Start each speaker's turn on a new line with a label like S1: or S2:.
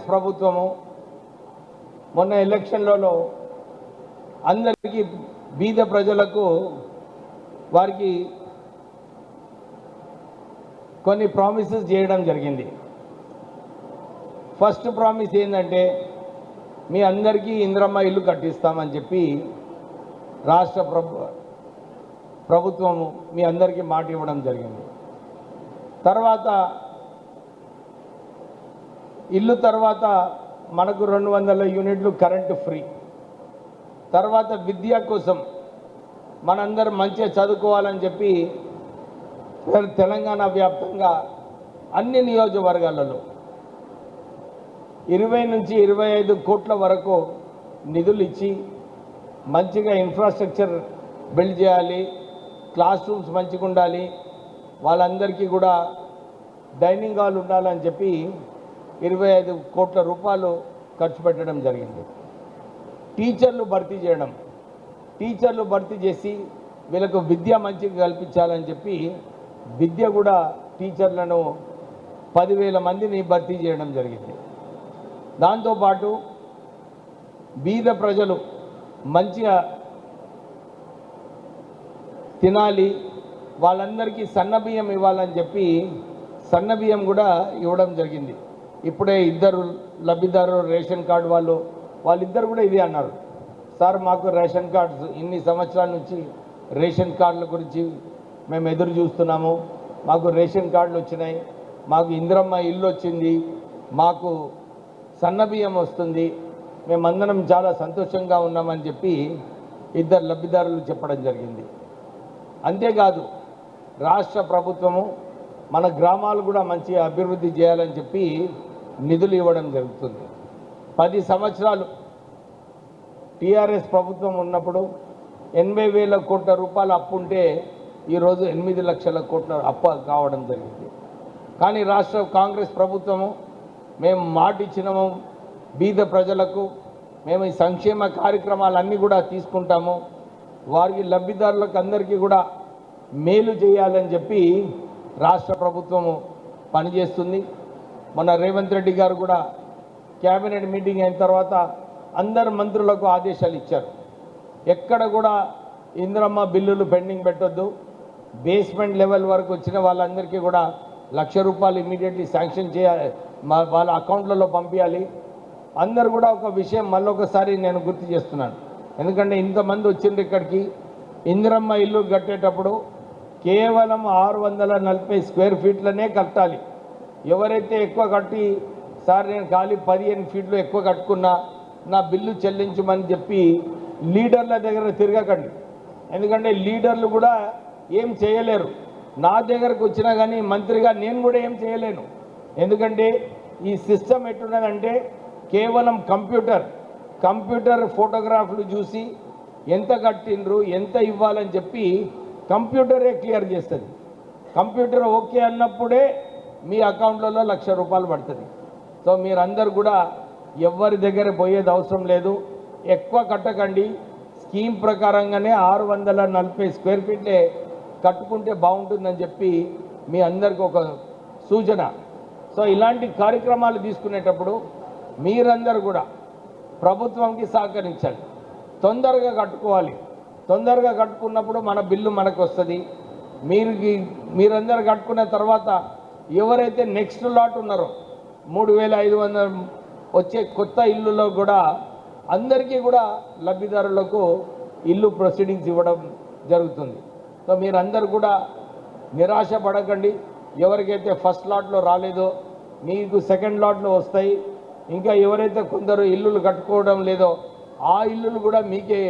S1: ప్రభుత్వము మొన్న ఎలక్షన్లలో అందరికీ బీద ప్రజలకు వారికి కొన్ని ప్రామిసెస్ చేయడం జరిగింది. ఫస్ట్ ప్రామిస్ ఏంటంటే మీ అందరికీ ఇందిరమ్మ ఇల్లు కట్టిస్తామని చెప్పి రాష్ట్ర ప్రభుత్వము మీ అందరికీ మాట ఇవ్వడం జరిగింది. తర్వాత ఇల్లు తర్వాత మనకు 200 యూనిట్లు కరెంటు ఫ్రీ. తర్వాత విద్య కోసం మనందరం మంచిగా చదువుకోవాలని చెప్పి తెలంగాణ వ్యాప్తంగా అన్ని నియోజకవర్గాలలో 20 నుంచి 25 కోట్ల వరకు నిధులు ఇచ్చి మంచిగా ఇన్ఫ్రాస్ట్రక్చర్ బిల్డ్ చేయాలి, క్లాస్ రూమ్స్ మంచిగా ఉండాలి, వాళ్ళందరికీ కూడా డైనింగ్ హాల్ ఉండాలని చెప్పి 25 కోట్ల రూపాయలు ఖర్చు పెట్టడం జరిగింది. టీచర్లు భర్తీ చేసి వీళ్ళకు విద్య మంచిగా కల్పించాలని చెప్పి విద్య కూడా టీచర్లను 10,000 మందిని భర్తీ చేయడం జరిగింది. దాంతోపాటు బీద ప్రజలు మంచిగా తినాలి, వాళ్ళందరికీ సన్నబియ్యం ఇవ్వాలని చెప్పి సన్నబియ్యం కూడా ఇవ్వడం జరిగింది. ఇప్పుడే 2 లబ్ధిదారులు రేషన్ కార్డు వాళ్ళిద్దరు కూడా ఇది అన్నారు, సార్ మాకు రేషన్ కార్డ్స్ ఇన్ని సంవత్సరాల నుంచి రేషన్ కార్డుల గురించి మేము ఎదురు చూస్తున్నాము, మాకు రేషన్ కార్డులు వచ్చినాయి, మాకు ఇందిరమ్మ ఇల్లు వచ్చింది, మాకు సన్నబియ్యం వస్తుంది, మేమందరం చాలా సంతోషంగా ఉన్నామని చెప్పి 2 లబ్ధిదారులు చెప్పడం జరిగింది. అంతేకాదు రాష్ట్ర ప్రభుత్వము మన గ్రామాలు కూడా మంచిగా అభివృద్ధి చేయాలని చెప్పి నిధులు ఇవ్వడం జరుగుతుంది. 10 సంవత్సరాలు టీఆర్ఎస్ ప్రభుత్వం ఉన్నప్పుడు 80,000 కోట్ల రూపాయలు అప్పు ఉంటే ఈరోజు 8 లక్షల కోట్ల అప్పు కావడం జరిగింది. కానీ రాష్ట్ర కాంగ్రెస్ ప్రభుత్వము మేము మాట ఇచ్చినాము, బీద ప్రజలకు మేము ఈ సంక్షేమ కార్యక్రమాలన్నీ కూడా తీసుకుంటాము, వారికి లబ్ధిదారులకు అందరికీ కూడా మేలు చేయాలని చెప్పి రాష్ట్ర ప్రభుత్వము పనిచేస్తుంది. మన రేవంత్ రెడ్డి గారు కూడా క్యాబినెట్ మీటింగ్ అయిన తర్వాత అందరు మంత్రులకు ఆదేశాలు ఇచ్చారు, ఎక్కడ కూడా ఇందిరమ్మ బిల్లులు పెండింగ్ పెట్టొద్దు, బేస్మెంట్ లెవెల్ వరకు వచ్చిన వాళ్ళందరికీ కూడా ₹1,00,000 ఇమీడియట్లీ శాంక్షన్ చేయాలి, వాళ్ళ అకౌంట్లలో పంపించాలి. అందరు కూడా ఒక విషయం మళ్ళొకసారి నేను గుర్తు చేస్తున్నాను, ఎందుకంటే ఇంతమంది వచ్చిండ్రు ఇక్కడికి. ఇందిరమ్మ ఇల్లు కట్టేటప్పుడు కేవలం 640 స్క్వేర్ ఫీట్లనే కట్టాలి. ఎవరైతే ఎక్కువ కట్టి సార్ నేను ఖాళీ 15 ఫీట్లు ఎక్కువ కట్టుకున్నా నా బిల్లు చెల్లించమని చెప్పి లీడర్ల దగ్గర తిరగకండి, ఎందుకంటే లీడర్లు కూడా ఏం చేయలేరు. నా దగ్గరకు వచ్చినా కానీ మంత్రిగా నేను కూడా ఏం చేయలేను, ఎందుకంటే ఈ సిస్టమ్ ఎట్టున్నదంటే కేవలం కంప్యూటర్ ఫోటోగ్రాఫ్లు చూసి ఎంత కట్టిండ్రు ఎంత ఇవ్వాలని చెప్పి కంప్యూటరే క్లియర్ చేస్తుంది. కంప్యూటర్ ఓకే అన్నప్పుడే మీ అకౌంట్లలో ₹1,00,000 పడుతుంది. సో మీరందరూ కూడా ఎవరి దగ్గర పోయేది అవసరం లేదు, ఎక్కువ కట్టకండి, స్కీమ్ ప్రకారంగానే 640 స్క్వేర్ ఫీట్లే కట్టుకుంటే బాగుంటుందని చెప్పి మీ అందరికీ ఒక సూచన. సో ఇలాంటి కార్యక్రమాలు తీసుకునేటప్పుడు మీరందరూ కూడా ప్రభుత్వంకి సహకరించండి, తొందరగా కట్టుకోవాలి. తొందరగా కట్టుకున్నప్పుడు మన బిల్లు మనకు వస్తుంది. మీరందరూ కట్టుకున్న తర్వాత ఎవరైతే నెక్స్ట్ లాట్ ఉన్నారో 3,500 వచ్చే కొత్త ఇల్లులో కూడా అందరికీ కూడా లబ్ధిదారులకు ఇల్లు ప్రొసీడింగ్స్ ఇవ్వడం జరుగుతుంది. సో మీరందరూ కూడా నిరాశ పడకండి, ఎవరికైతే ఫస్ట్ లాట్లో రాలేదో మీకు సెకండ్ లాట్లో వస్తాయి. ఇంకా ఎవరైతే కొందరు ఇల్లులు కట్టుకోవడం లేదో ఆ ఇల్లులు కూడా మీకే